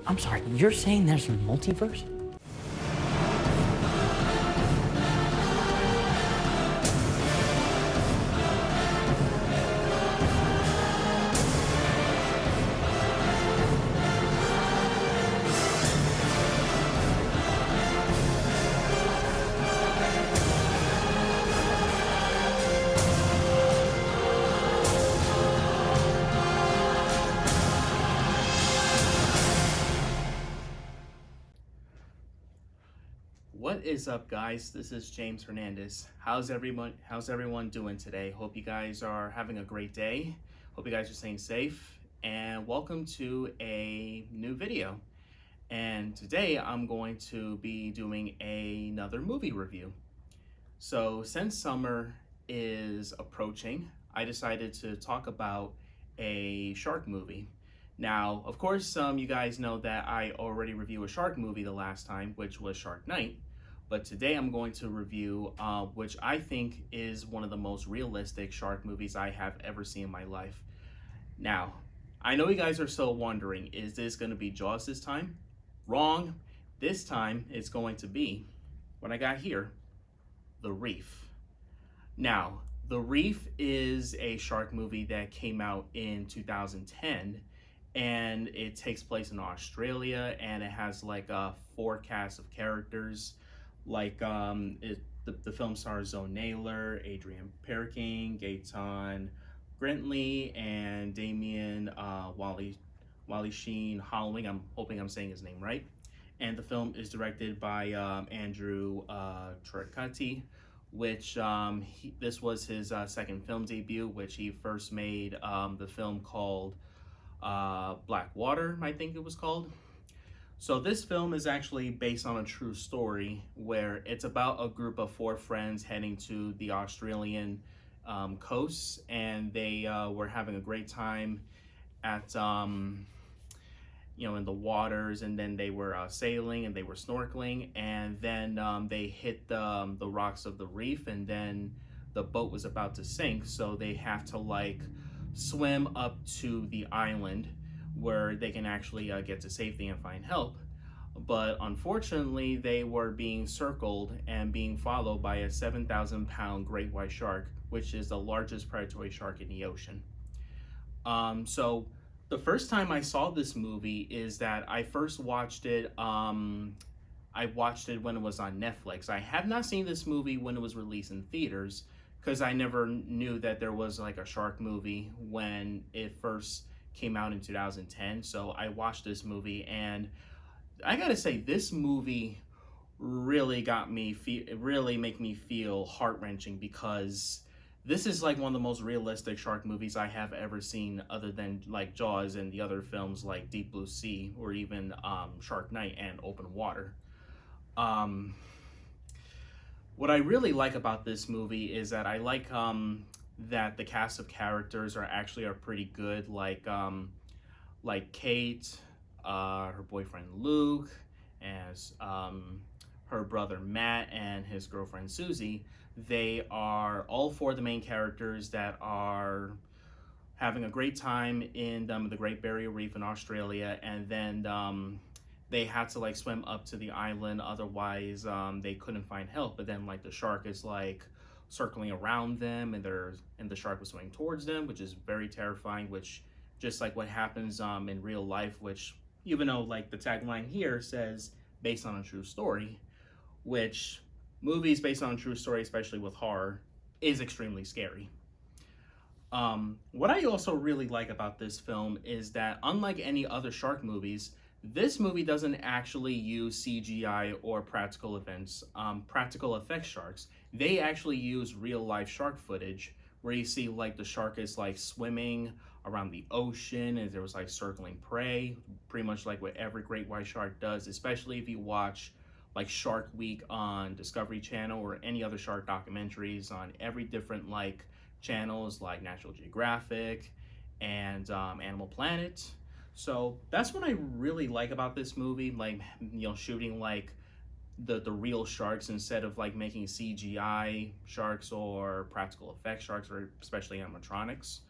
I'm sorry, you're saying there's a multiverse? What is up, guys? This is James Hernandez. How's everyone doing today? Hope you guys are having a great day. Hope you guys are staying safe, and welcome to a new video. And today I'm going to be doing another movie review. So since summer is approaching, I decided to talk about a shark movie. Now, of course, you guys know that I already reviewed a shark movie the last time, which was Shark Night. But today I'm going to review which I think is one of the most realistic shark movies I have ever seen in my life. Now, I know you guys are still wondering, is this going to be Jaws this time? Wrong. This time it's going to be, what I got here, The Reef. Now, The Reef is a shark movie that came out in 2010, and it takes place in Australia, and it has like a four cast of characters. Like the film stars Zoe Naylor, Adrian Perkin, Gaetan Grentley, and Damien Wally Sheen Hollowing. I'm hoping I'm saying his name right. And the film is directed by Andrew Tricati, which this was his second film debut, which he first made the film called Black Water, I think it was called. So this film is actually based on a true story where it's about a group of four friends heading to the Australian coast, and they were having a great time at in the waters, and then they were sailing and they were snorkeling, and then they hit the rocks of the reef, and then the boat was about to sink, so they have to like swim up to the island where they can actually get to safety and find help. But unfortunately, they were being circled and being followed by a 7,000-pound great white shark, which is the largest predatory shark in the ocean. So the first time I saw this movie is that I first watched it, I watched it when it was on Netflix. I have not seen this movie when it was released in theaters, because I never knew that there was like a shark movie when it first came out in 2010. So I watched this movie, and I gotta say, this movie really really make me feel heart-wrenching, because this is like one of the most realistic shark movies I have ever seen, other than like Jaws and the other films like Deep Blue Sea, or even Shark Night and Open Water. What I really like about this movie is that I like that the cast of characters are pretty good, like Kate, her boyfriend Luke, as her brother Matt, and his girlfriend Susie. They are all four of the main characters that are having a great time in the Great Barrier Reef in Australia, and then they had to like swim up to the island, otherwise they couldn't find help. But then like the shark is like circling around them, and the shark was swimming towards them, which is very terrifying, which just like what happens in real life, which even though like the tagline here says based on a true story, which movies based on a true story, especially with horror, is extremely scary. What I also really like about this film is that, unlike any other shark movies, this movie doesn't actually use CGI or practical effects sharks. They actually use real life shark footage, where you see like the shark is like swimming around the ocean, and there was like circling prey, pretty much like what every great white shark does, especially if you watch like Shark Week on Discovery Channel, or any other shark documentaries on every different like channels like National Geographic and Animal Planet. So that's what I really like about this movie, like, shooting like the real sharks instead of like making CGI sharks or practical effects sharks, or especially animatronics.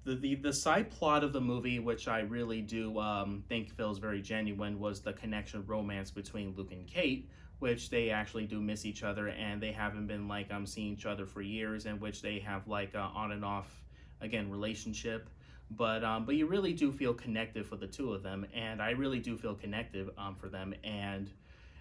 The side plot of the movie, which I really do think feels very genuine, was the connection romance between Luke and Kate, which they actually do miss each other, and they haven't been like seeing each other for years, in which they have like on and off again relationship. But you really do feel connected for the two of them, and I really do feel connected for them, and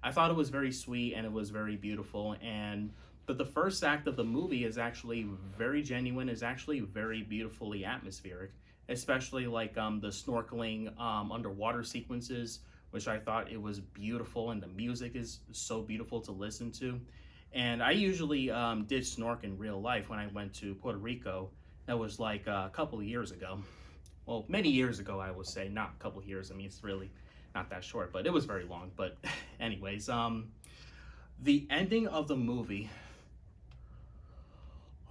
I thought it was very sweet and it was very beautiful. And but the first act of the movie is actually very genuine, is actually very beautifully atmospheric, especially like the snorkeling underwater sequences, which I thought it was beautiful, and the music is so beautiful to listen to. And I usually did snork in real life when I went to Puerto Rico. That was like a couple of years ago. Well, many years ago, I would say, not a couple of years. I mean, it's really not that short, but it was very long. But anyways, the ending of the movie.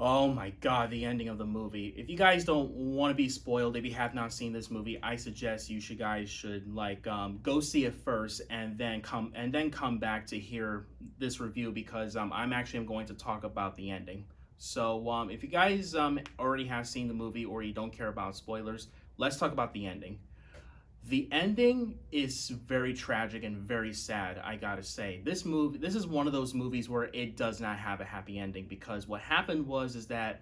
Oh my God, the ending of the movie. If you guys don't want to be spoiled, if you have not seen this movie, I suggest you guys should like go see it first and then come back to hear this review, because I'm actually going to talk about the ending. So if you guys already have seen the movie or you don't care about spoilers, let's talk about the ending. The ending is very tragic and very sad, I gotta say. This is one of those movies where it does not have a happy ending, because what happened is that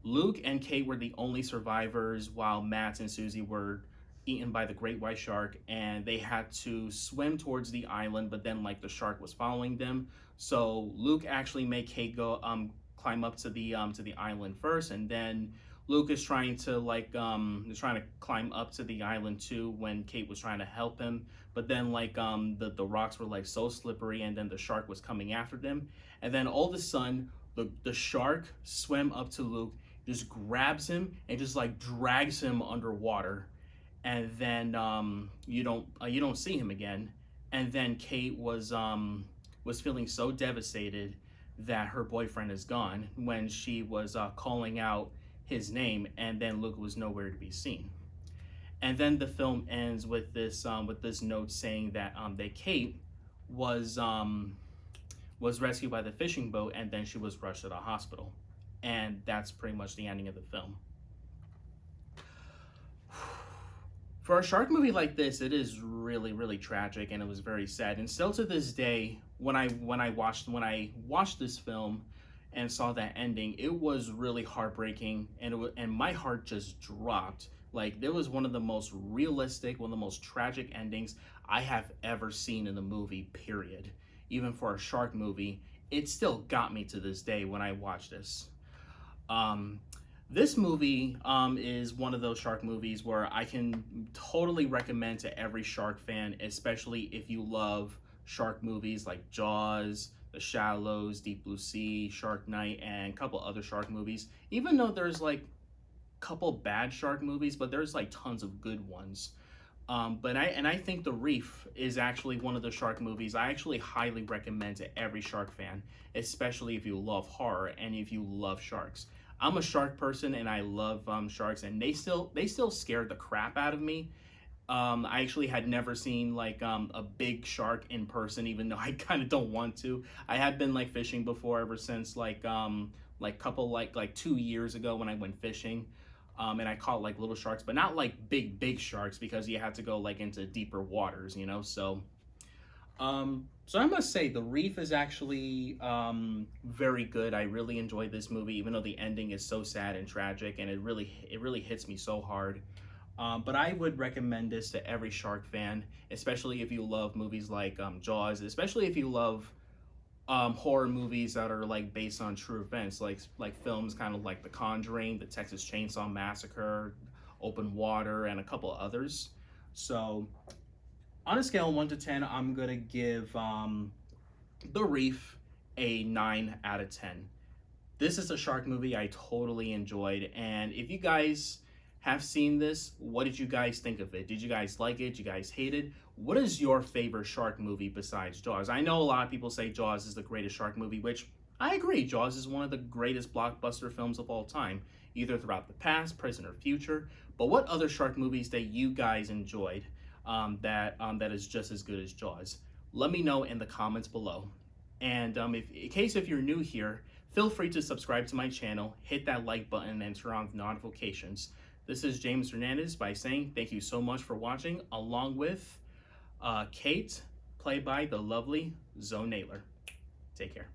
Luke and Kate were the only survivors, while Matt and Susie were eaten by the great white shark, and they had to swim towards the island, but then like the shark was following them. So Luke actually made Kate go climb up to the island first, and then Luke is trying to climb up to the island too when Kate was trying to help him. But then like the rocks were like so slippery, and then the shark was coming after them. And then all of a sudden the shark swam up to Luke, just grabs him and just like drags him underwater. And then you don't see him again. And then Kate was feeling so devastated that her boyfriend is gone when she was calling out his name, and then Luke was nowhere to be seen. And then the film ends with this note saying that Kate was rescued by the fishing boat, and then she was rushed to the hospital. And that's pretty much the ending of the film. For a shark movie like this, it is really, really tragic, and it was very sad. And still to this day, when I watched this film and saw that ending, it was really heartbreaking, and my heart just dropped. Like, it was one of the most realistic, one of the most tragic endings I have ever seen in a movie, period. Even for a shark movie, it still got me to this day when I watch this. This movie is one of those shark movies where I can totally recommend to every shark fan, especially if you love shark movies like Jaws, The Shallows, Deep Blue Sea, Shark Night, and a couple other shark movies. Even though there's like a couple bad shark movies, but there's like tons of good ones. But I think The Reef is actually one of the shark movies I actually highly recommend to every shark fan, especially if you love horror and if you love sharks. I'm a shark person, and I love sharks, and they still scared the crap out of me. I actually had never seen like a big shark in person, even though I kind of don't want to. I had been like fishing before ever since like 2 years ago when I went fishing, and I caught like little sharks, but not like big sharks, because you had to go like into deeper waters, you know. So I must say The Reef is actually very good. I really enjoyed this movie, even though the ending is so sad and tragic, and it really hits me so hard. But I would recommend this to every shark fan, especially if you love movies like Jaws, especially if you love horror movies that are like based on true events, like films kind of like The Conjuring, The Texas Chainsaw Massacre, Open Water, and a couple others. So on a scale of 1 to 10, I'm gonna give The Reef a 9 out of 10. This is a shark movie I totally enjoyed, and if you guys have seen this, what did you guys think of it? Did you guys like it? Did you guys hate it? What is your favorite shark movie besides Jaws? I know a lot of people say Jaws is the greatest shark movie, which I agree. Jaws is one of the greatest blockbuster films of all time, either throughout the past, present, or future. But what other shark movies that you guys enjoyed that is just as good as Jaws? Let me know in the comments below. And in case if you're new here, Feel free to subscribe to my channel, hit that like button, and turn on notifications. This is James Hernandez by saying thank you so much for watching, along with Kate, played by the lovely Zoe Naylor. Take care.